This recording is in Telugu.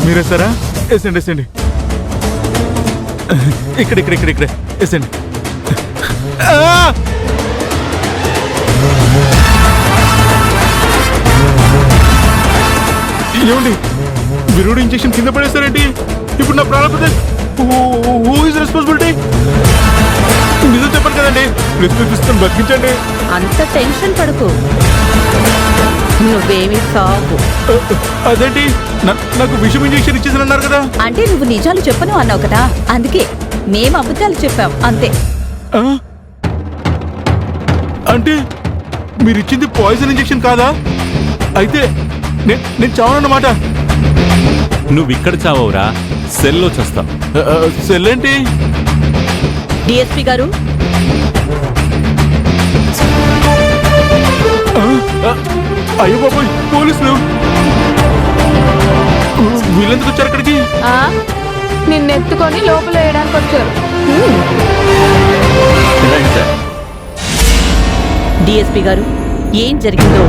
మీరేస్తారా? వేసండి వేసండి. ఇక్కడ ఇక్కడ ఇక్కడ ఇక్కడ వేసండి. ఏమండి విరుడు ఇంజెక్షన్ కింద పడేస్తారేంటి? ఇప్పుడు నా ప్రాణం హూ ఇస్ రెస్పాన్సిబిలిటీ? నిజం చెప్పండి కదండి, ప్రిస్క్రిప్షన్ బతికించండి. అంత టెన్షన్ పడుకో, నువ్వేమి సాగు. అదేంటి నాకు విషం ఇంజెక్షన్ ఇచ్చేసానన్నారు కదా? అంటే నువ్వు నిజాలు చెప్పను అన్నావు కదా, అందుకే మేము అబద్ధాలు చెప్పాం అంతే. అంటే మీరు ఇచ్చింది పాయిజన్ ఇంజెక్షన్ కాదా? అయితే నేను చావనన్నమాట. నువ్వు ఇక్కడ చావవురా, సెల్లో చేస్తావు. సెల్ ఏంటి? డిఎస్పీ గారు, అయ్యో బాబోయ్, పోలీసులు వీళ్ళెందుకు వచ్చారు అక్కడికి? నిన్నెత్తుకొని లోపల వేయడానికి వచ్చారు. డిఎస్పీ గారు, ఏం జరిగిందో